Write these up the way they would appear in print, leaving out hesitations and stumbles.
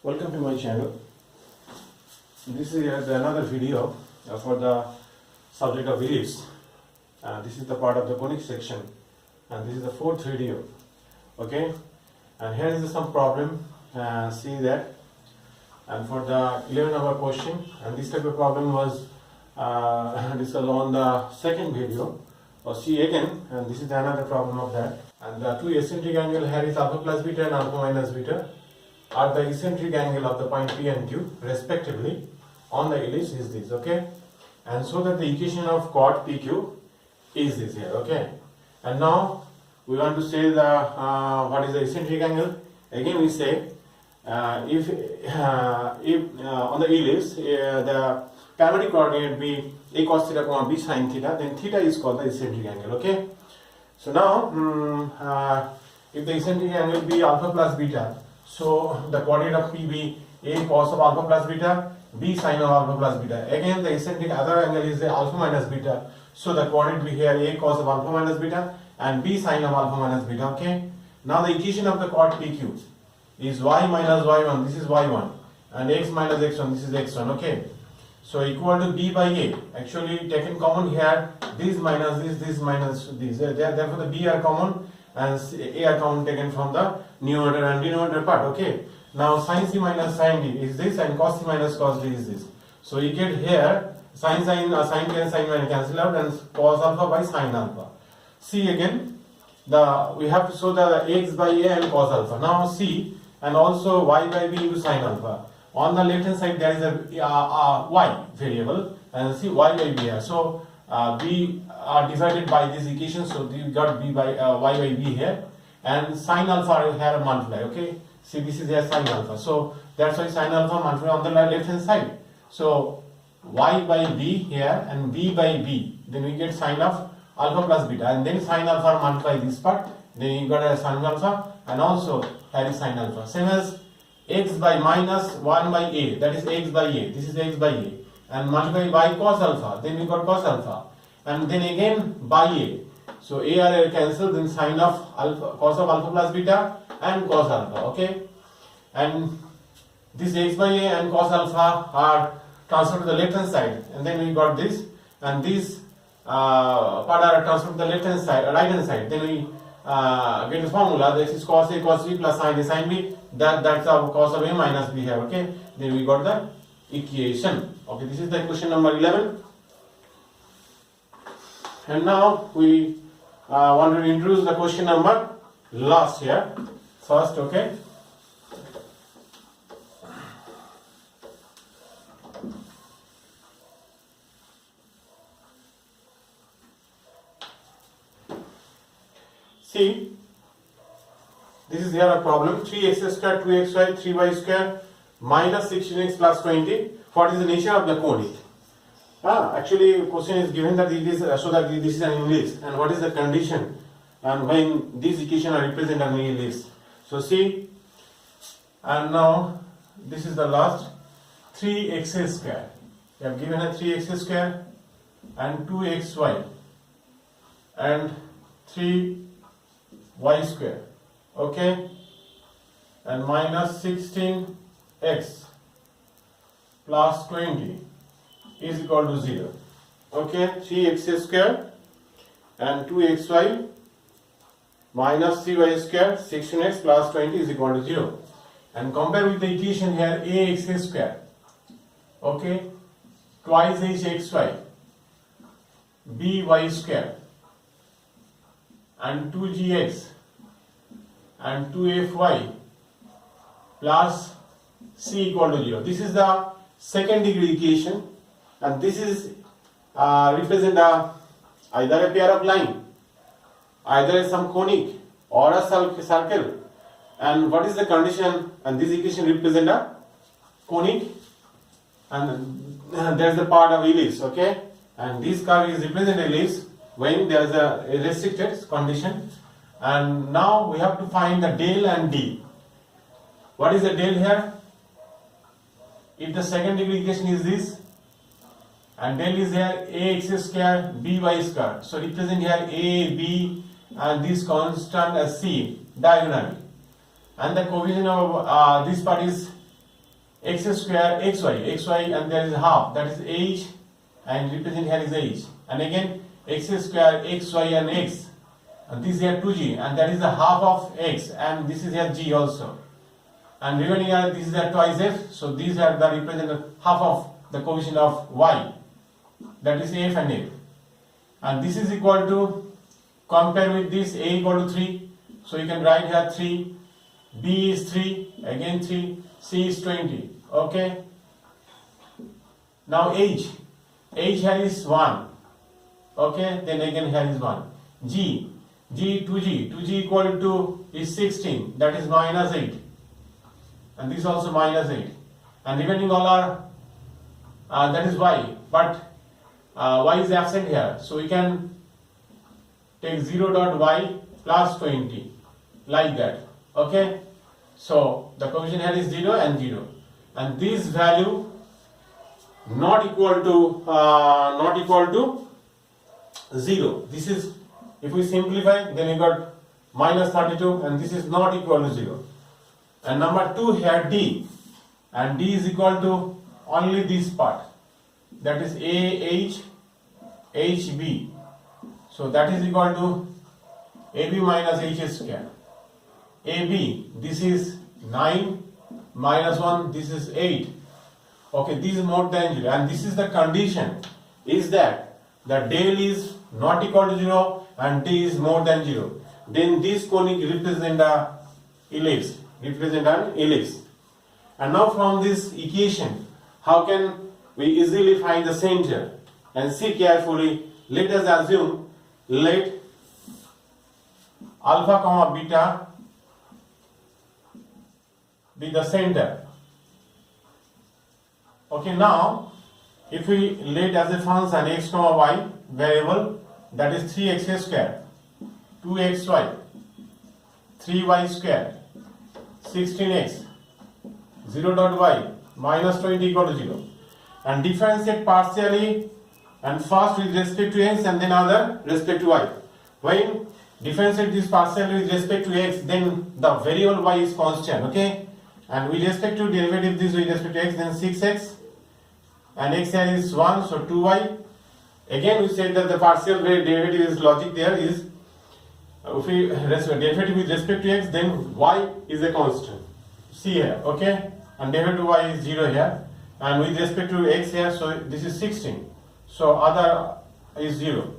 Welcome to my channel. This is another video for the subject of ellipse. This is the part of the conic section, and this is the fourth video. Okay, and here is some problem. See that, and for the 11 hour question, and this type of problem was discussed on the second video. See again, and this is another problem of that. And the two eccentric angle here is alpha plus beta and alpha minus beta are the eccentric angle of the point P and Q respectively on the ellipse is this, okay? And so that the equation of chord PQ is this here, okay? And now we want to say the what is the eccentric angle. Again we say if on the ellipse the parametric coordinate be a cos theta comma b sin theta, then theta is called the eccentric angle, okay? So now if the eccentric angle be alpha plus beta, so the coordinate of P be a cos of alpha plus beta, b sin of alpha plus beta. Again the eccentric other angle is the alpha minus beta, so the coordinate be here a cos of alpha minus beta and b sin of alpha minus beta, okay? Now the equation of the chord PQ is y minus y1, this is y1, and x minus x1, this is x1, okay? So equal to b by a. Actually taken common here, this minus this minus this. Therefore the b are common and a are common taken from the numerator and denominator part, okay? Now sin c minus sin d is this and cos c minus cos d is this. So you get here sin d and sin minus cancel out and cos alpha by sin alpha. See again, we have to show the x by a and cos alpha. Now see, and also y by b into sin alpha. On the left hand side there is a y variable and see y by b here. So b are divided by this equation, so you got b by y by b here, and sin alpha here multiply, okay? See this is here sin alpha, so that's why sin alpha multiply on the left hand side. So y by b here and b by b, then we get sin of alpha plus beta, and then sin alpha multiply this part, then you got a sin alpha, and also here is sin alpha. Same as x by minus 1 by a, that is x by a, this is x by a, and multiply by cos alpha, then we got cos alpha, and then again by a. So a are cancel, then sin of alpha, cos of alpha plus beta and cos alpha, okay? And this x by a and cos alpha are transferred to the left hand side, and then we got this, and this part are transferred to the left hand side, right hand side. Then we get the formula. This is cos a cos b plus sin a sin b. That's our cos of a minus b here, okay? Then we got the equation. Okay, this is the equation number 11. And now we want to introduce the question number last here. First, okay? See, this is here a problem. 3x square, 2xy, 3y square, minus 16x plus 20. What is the nature of the conic? Actually, question is given that it is so that this is an ellipse, and what is the condition, and when these equations are represented an ellipse. So see, and now this is the last 3x square. We have given a 3x square and 2xy and 3y square, okay, and minus 16x plus 20 is equal to 0, okay? 3x square and 2xy minus 3y square 16x plus 20 is equal to 0, and compare with the equation here ax square, okay, twice hxy, by square and 2gx and 2fy plus c equal to 0. This is the second degree equation, and this is represent either a pair of line, either some conic or a circle. And what is the condition? And this equation represent a conic, and there is a part of ellipse, okay? And this curve is represent ellipse when there is a restricted condition. And now we have to find the del and d. What is the del here? If the second degree equation is this, and del is here ax square by square, so represent here a, b, and this constant as c diagonally, and the coefficient of this part is x square xy, and there is half, that is h, and represent here is h, and again x square xy and x, and this here 2g, and that is the half of x, and this is here g also, and remaining here this is here twice f, so these are the represent half of the coefficient of y, that is f and f, and this is equal to, compare with this, a equal to 3, so you can write here 3, b is 3, again 3, c is 20, okay. Now h here is 1, okay, then again here is 1, g 2g equal to is 16, that is minus 8, and this also minus 8, and remaining all are that is y, but y is absent here, so we can take 0.y plus 20, like that, okay. So the coefficient here is 0 and 0, and this value not equal to 0. This is, if we simplify, then we got minus 32, and this is not equal to 0. And number 2 here d, and d is equal to only this part, that is hb, so that is equal to ab minus h square. AB, this is 9 minus 1, this is 8, okay, this is more than 0, and this is the condition, is that the del is not equal to 0 and d is more than 0, then this conic represent an ellipse, and now from this equation, how can we easily find the center? And see carefully, let us assume, let alpha comma beta be the center. Okay, now if we let as a function x comma y variable, that is 3x square, 2xy, 3y square, 16x, 0.y, minus 20 equal to 0, and differentiate partially, and first with respect to x and then other respect to y. When differentiate this partially with respect to x, then the variable y is constant, okay, and with respect to derivative this with respect to x, then 6x, and x here is 1, so 2y. Again we said that the partial derivative is logic there is, if we derivative with respect to x, then y is a constant, see here, okay, and derivative to y is 0 here, and with respect to x here, so this is 16, so other is 0,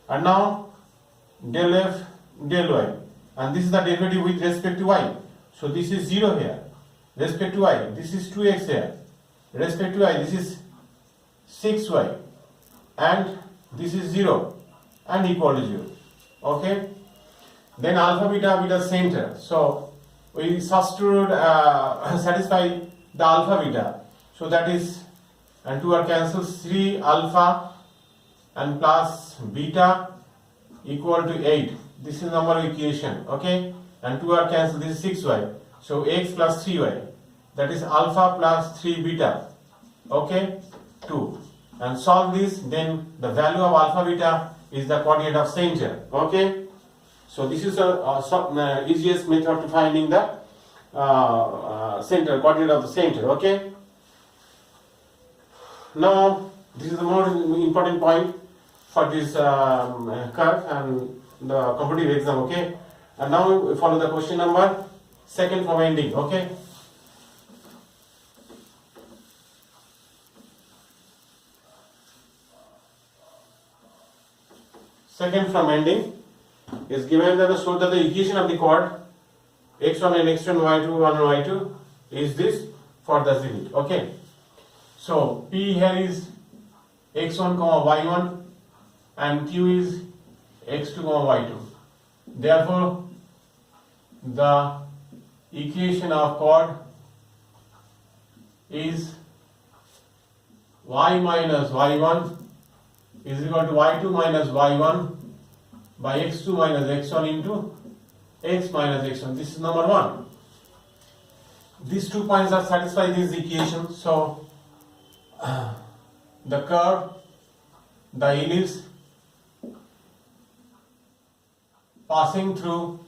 and now del f del y, and this is the derivative with respect to y, so this is 0 here, respect to y, this is 2x here, respect to y, this is 6y, and this is 0 and equal to 0, okay. Then alpha beta center, so we substitute satisfy the alpha beta, so that is, and 2 are cancelled, 3 alpha and plus beta equal to 8, this is number equation, okay, and 2 are cancelled, this is 6y, so x plus 3y, that is alpha plus 3 beta, okay, 2, and solve this, then the value of alpha beta is the coordinate of center, okay. So this is the easiest method to finding the center, coordinate of the center, okay. Now this is the more important point for this curve and the competitive exam, okay. And now we follow the question number 2 from ending, okay. Second from ending is given that show that the equation of the chord x1 and x2 and y2 1 and y2 is this for the limit, okay. So p here is x1 comma y1 and q is x2 comma y2. Therefore the equation of chord is y minus y1 is equal to y2 minus y1 by x2 minus x1 into x minus x1. This is number 1. These 2 points are satisfy this equation. So the curve, the ellipse passing through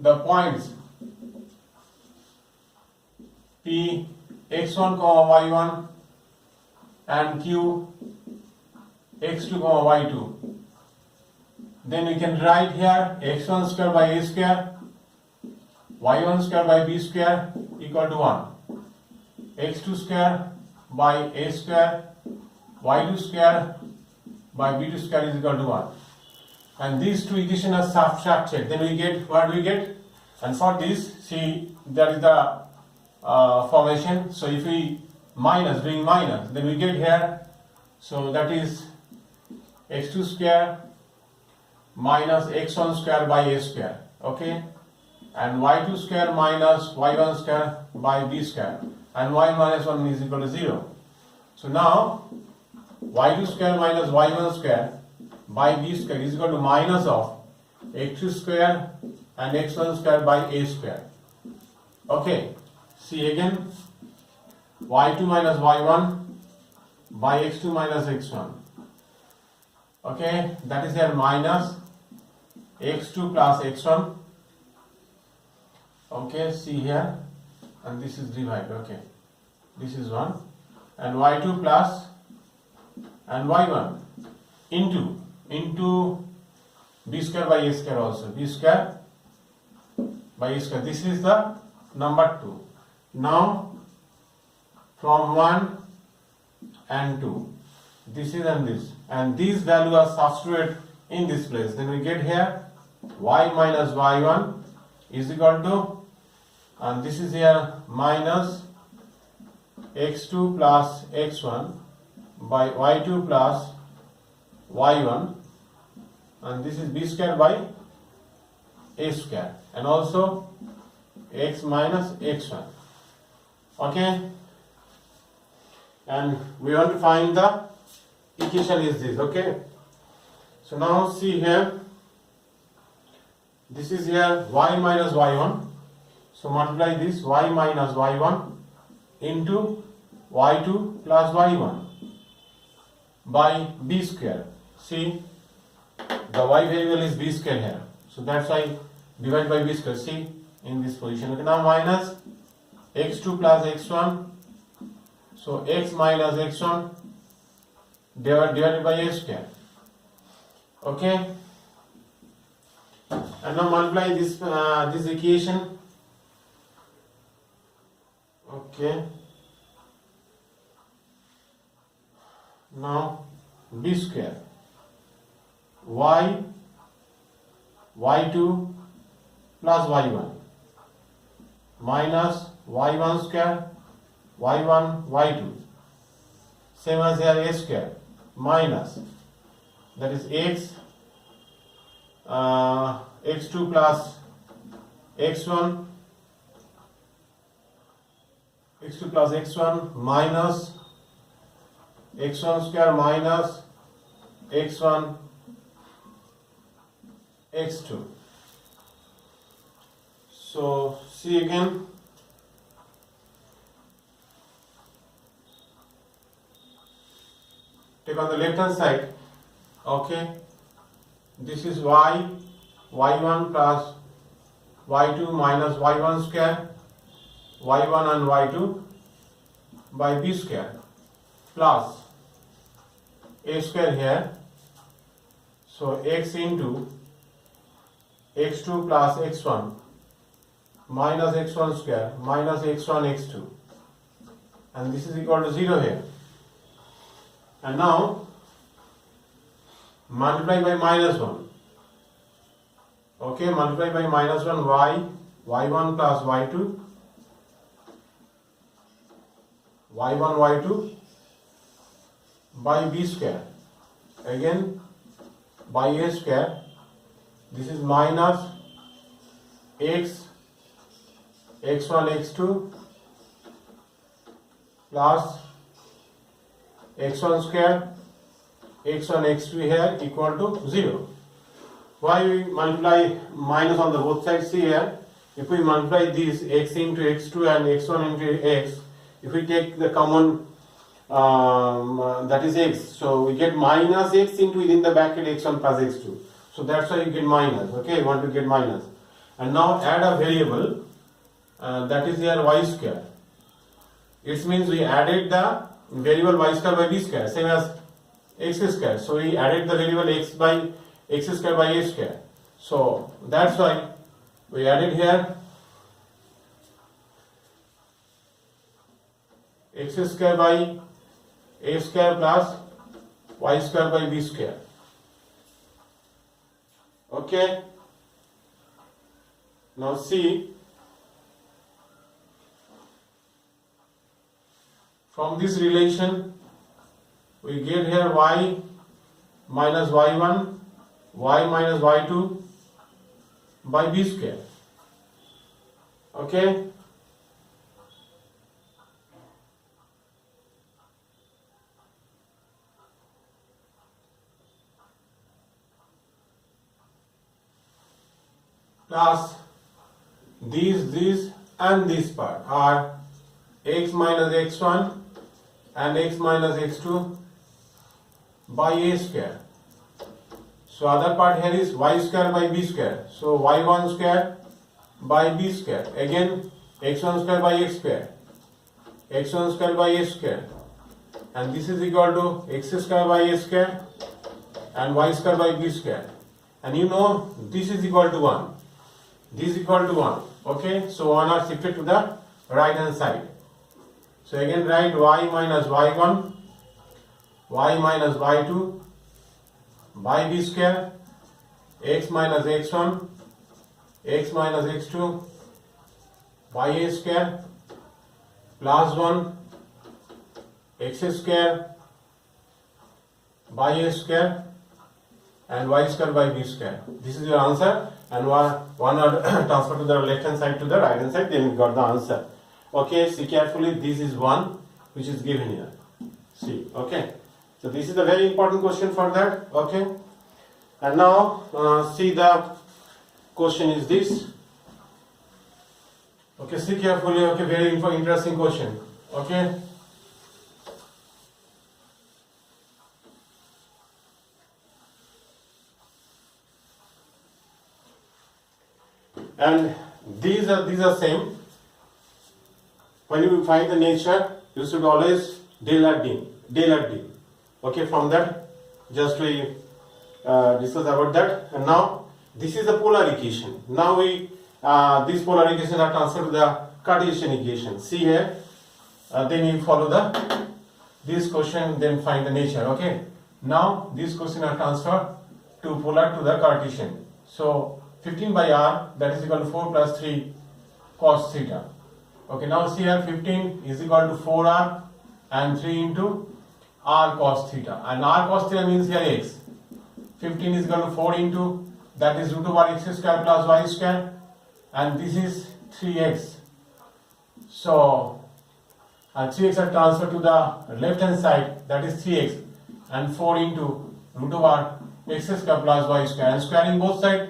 the points P x1 comma y1 and Q x2 comma y2, then we can write here x1 square by a square, y1 square by b square equal to 1, x2 square by a square, y2 square by b2 square is equal to 1. And these two equations are subtracted, then we get, what do we get? And for this, see, there is the formation. So if we doing minus, then we get here, so that is x2 square minus x1 square by a square, okay, and y2 square minus y1 square by b square, and y minus 1 is equal to 0. So now y2 square minus y1 square by b square is equal to minus of x2 square and x1 square by a square. Okay, see again, y2 minus y1 by x2 minus x1. Okay, that is here minus x2 plus x1. Okay, see here, and this is divided. Okay, this is 1, and y2 plus and y1 into b square by a square also, b square by a square. This is the number 2. Now from 1 and 2, this is and these values are substituted in this place, then we get here y minus y1 is equal to, and this is here minus x2 plus x1 by y2 plus y1, and this is b square by a square, and also x minus x1. Okay, and we want to find the equation is this. Okay, so now see here, this is here y minus y1, so multiply this y minus y1 into y2 plus y1 by b square. See, the y variable is b square here, so that's why divide by b square. See, in this position. Okay, now minus x2 plus x1, so x minus x1 divided by a square. Okay, and now multiply this this equation. Okay, now b square y2 plus y1 minus y1 square y1 y2, same as here a square, minus, that is x2 plus x1 minus x1 square minus x1 x2. So see again, take on the left hand side. Okay, this is y1 plus y2 minus y1 square y1 and y2 by b square plus a square here, so x into x2 plus x1 minus x1 square minus x1 x2, and this is equal to 0 here. And now multiply by minus 1. Okay, multiply by minus 1 y1 plus y2 y2 by b square, again by a square, this is minus x x1 x2 plus x1 square x1 x2 here equal to 0. Why we multiply minus on the both sides? See here, if we multiply this x into x2 and x1 into x, if we take the common that is x, so we get minus x into within the bracket x1 plus x2, so that's why you get minus. Okay, you want to get minus, And now add a variable that is here y square. It means we added the variable y square by b square, same as x square. So we added the variable x square by a square. So that's why we added here x square by a square plus y square by b square. Okay. Now see, from this relation we get here y minus y1, y minus y2 by b square. Okay. Plus these and this part are x minus x1 and x minus x2 by a square. So other part here is y square by b square. So y1 square by b square. Again x1 square by x square. x1 square by a square. And this is equal to x square by a square and y square by b square. And you know this is equal to 1. This is equal to 1. Okay, so 1 are shifted to the right hand side. So again write y minus y1, y minus y2 by b square, x minus x1, x minus x2 by a square plus 1 x square by a square and y square by b square. This is your answer, and one are transferred to the left hand side to the right hand side, then you got the answer. Okay, see carefully, this is 1 which is given here. See, okay. So this is a very important question for that. Okay. And now see the question is this. Okay, see carefully. Okay, very interesting question. Okay. And these are same. When you find the nature, you should always del at d. Okay, from that, just we discuss about that. And now this is the polar equation. Now we these polar equations are transferred to the Cartesian equation. See here, then you follow this question, then find the nature. Okay. Now this question are transferred to polar to the Cartesian. So 15 by r, that is equal to 4 plus 3 cos theta. Okay, now see here 15 is equal to 4r and 3 into r cos theta. And r cos theta means here x. 15 is equal to 4 into, that is root over x square plus y square, and this is 3x. So 3x are transferred to the left hand side, that is 3x, and 4 into root over x square plus y square, and squaring both sides,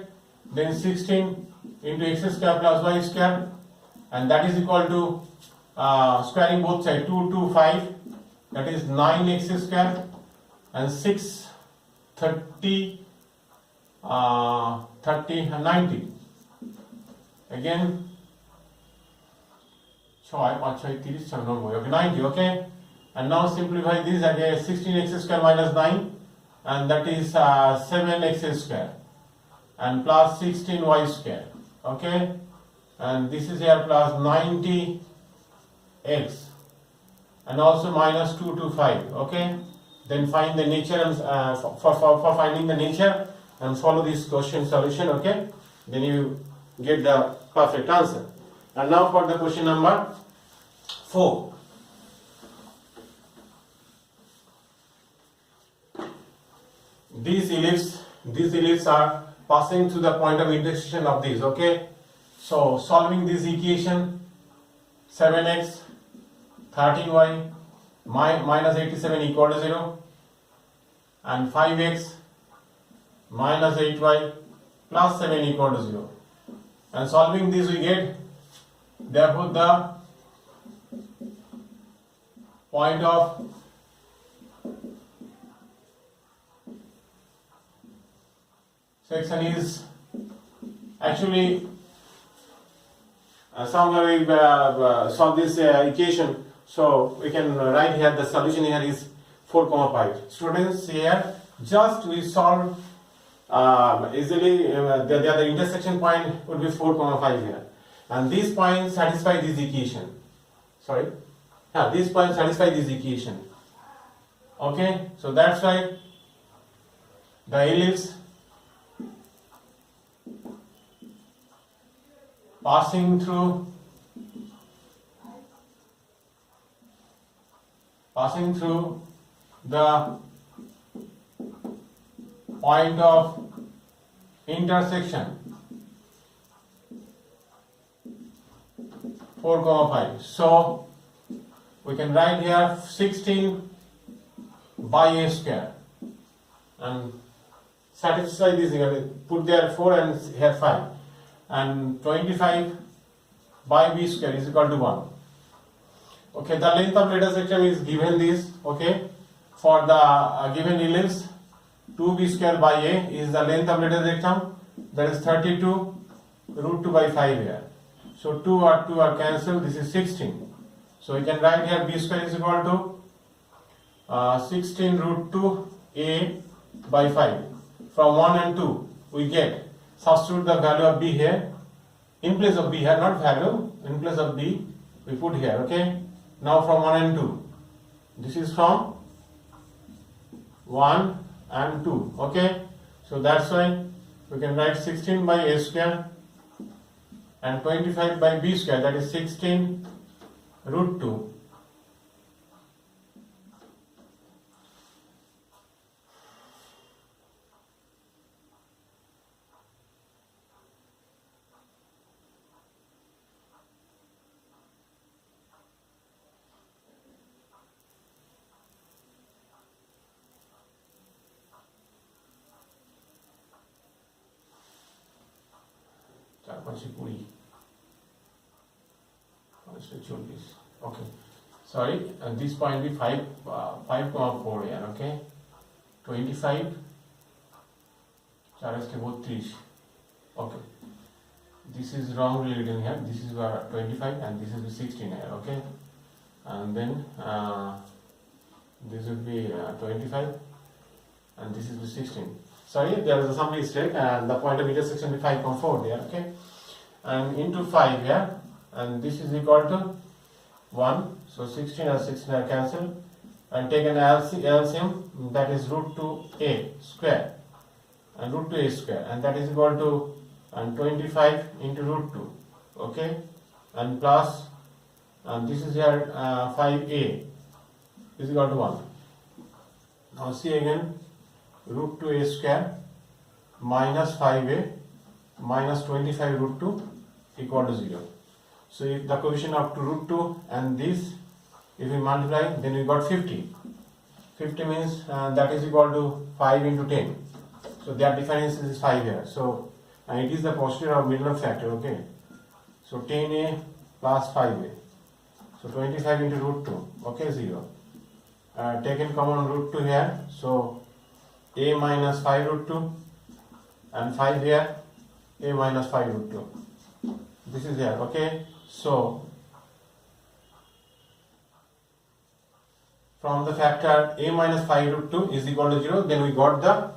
then 16 into x square plus y square, and that is equal to squaring both sides, 2 to 5, that is 9x square, and 6 30 90. Again 90. Okay, and now simplify this again. 16x square minus 9, and that is 7x square, and plus 16y square. Okay, and this is here plus 90x, and also minus 2 to 5. Okay, then find the nature, and for finding the nature, and follow this question solution. Okay, then you get the perfect answer. And now for the question number 4. These ellipses are passing through the point of intersection of these. Okay, so solving this equation, 7x 13y minus 87 equal to 0, and 5x minus 8y plus 7 equal to 0. And solving this we get, therefore the point of section is, actually Somehow we solve this equation, so we can write here the solution here is 4 comma 5. Students, here just we solve easily. The intersection point would be 4 comma 5 here, and these points satisfy this equation. Sorry, these points satisfy this equation. Okay, so that's why the ellipse passing through the point of intersection 4 comma 5. So we can write here 16 by a square and satisfy this. Put there 4 and here 5, and 25 by b square is equal to 1. Okay, the length of letter section is given this. Okay, for the given ellipse 2b square by a is the length of letter section, that is 32 root 2 by 5 here. So 2 are cancelled, this is 16. So we can write here b square is equal to 16 root 2 a by 5. From 1 and 2 we get, substitute the value of b here, in place of b here, not value, in place of b we put here. Okay, now from 1 and 2, this is from 1 and 2. Okay, so that's why we can write 16 by a square and 25 by b square, that is 16 root 2 . Okay, sorry, and this point be 5 comma 4 here. Okay, 25 4 is 32. Okay, this is wrongly written here, this is 25 and this is 16 here. Okay, and then this would be 25 and this is 16. Sorry, there is some mistake, and the point of intersection will be 5 comma 4 there. Okay, and into 5 here, and this is equal to 1. So 16 and 16 are cancelled, and take an LCM, that is root 2a square and root 2a square, and that is equal to and 25 into root 2. Okay, and plus, and this is here 5a is equal to 1. Now see again, root 2a square minus 5a minus 25 root 2 equal to 0. So if the coefficient of root 2 and this, if we multiply, then we got 50. 50 means that is equal to 5 into 10. So their difference is 5 here. So it is the posterior of middle factor. Okay, so 10a plus 5a. So 25 into root 2. Okay, 0. Taken common root 2 here. So a minus 5 root 2 and 5 here, a minus 5 root 2. This is here. Okay, so from the factor a minus 5 root 2 is equal to 0, then we got the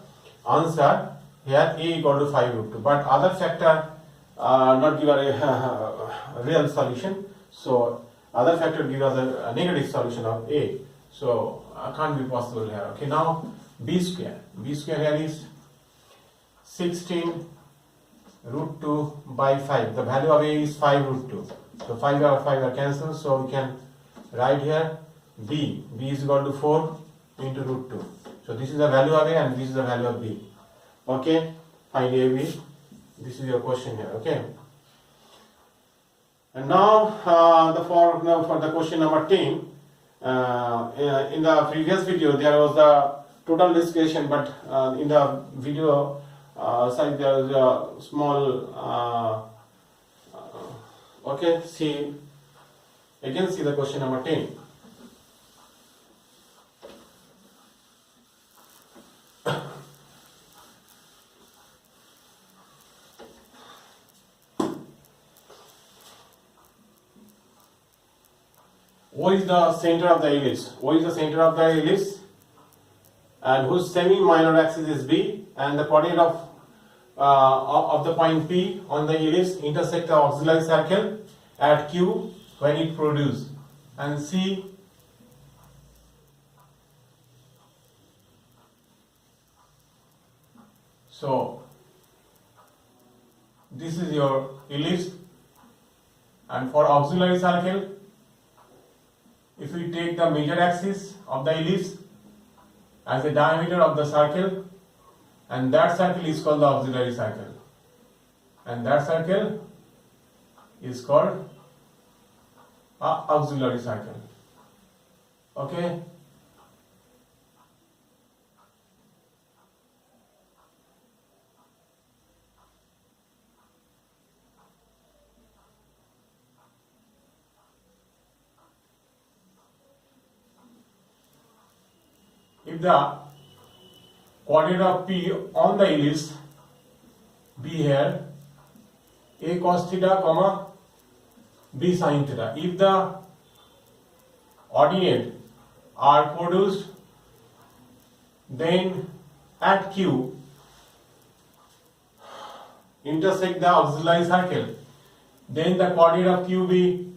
answer here, a equal to 5 root 2. But other factor not give us a real solution. So other factor give us a negative solution of a. So can't be possible here. Okay, now b square. B square here is 16 root 2 by 5. The value of a is 5 root 2. So 5 are cancelled. So we can write here b. B is equal to 4 into root 2. So this is the value of a and this is the value of b. Okay, find a, b. This is your question here. Okay. And now for the question number 10. In the previous video there was the total discussion, but in the video side there is a small okay, see again, see the question number 10. O is the center of the ellipse. O is the center of the ellipse, and whose semi-minor axis is B, and the coordinate of the point P on the ellipse intersect the auxiliary circle at Q when it produces, and C so this is your ellipse, and for auxiliary circle, if we take the major axis of the ellipse as the diameter of the circle, and that circle is called the auxiliary circle, and that circle is called auxiliary circle. Okay. If the coordinate of P on the ellipse be here A cos theta comma B sin theta, if the ordinate are produced, then at Q intersect the auxiliary circle, then the coordinate of Q be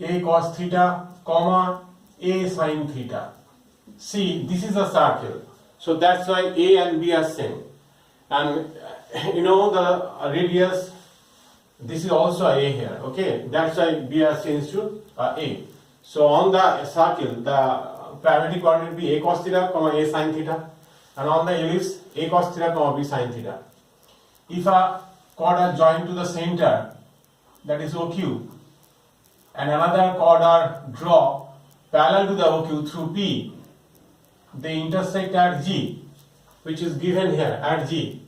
A cos theta comma A sin theta. See, this is a circle, so that's why A and B are same, and you know the radius, this is also A here, okay, that's why B are changed to A. So on the circle, the parametric coordinate be A cos theta comma A sin theta, and on the ellipse A cos theta comma B sin theta. If a chord are joined to the center, that is OQ, and another chord are draw parallel to the OQ through P, they intersect at G, which is given here at G,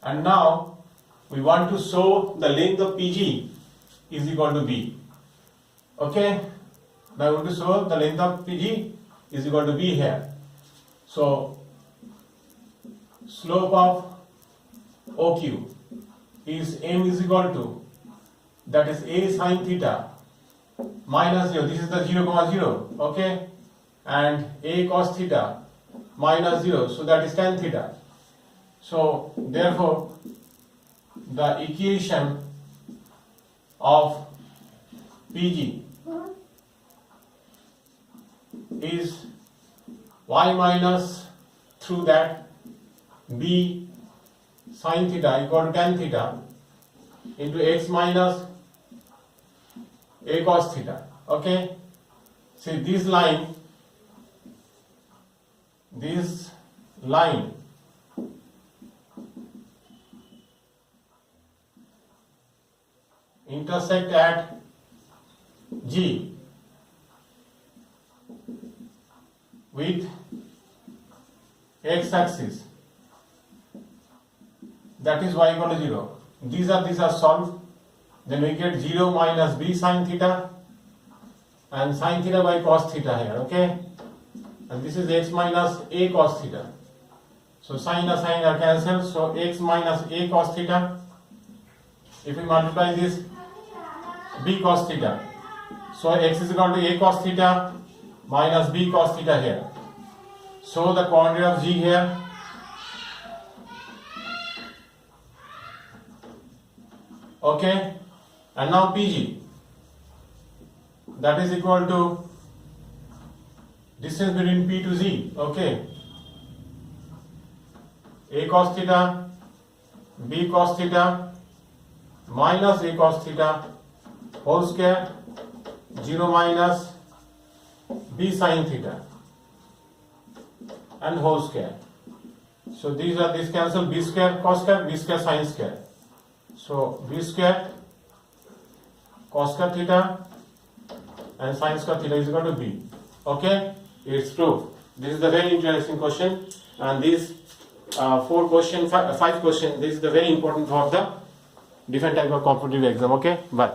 and now we want to show the length of PG is equal to B. Okay, now we want to show the length of PG is equal to B here. So slope of OQ is M is equal to, that is A sin theta minus 0, this is the 0 comma 0, okay, and A cos theta minus 0, so that is tan theta. So therefore the equation of PG is y minus through that B sin theta equal to tan theta into x minus A cos theta. Okay, see this line intersect at G with x axis, that is y equal to 0. These are solved, then we get 0 minus B sin theta and sin theta by cos theta here, okay, and this is x minus A cos theta. So sin and sin are cancelled, so x minus A cos theta. If we multiply this, B cos theta, so x is equal to A cos theta minus B cos theta here. So the coordinate of G here, okay, and now PG, that is equal to distance between P to Z, okay, A cos theta B cos theta minus A cos theta whole square 0 minus B sin theta and whole square. So this cancel, B square cos square, B square sin square. So B square cos square theta and sin square theta is equal to B. Okay, it's proved. This is the very interesting question, and these 5 questions, this is the very important for the different type of competitive exam. Okay, bye.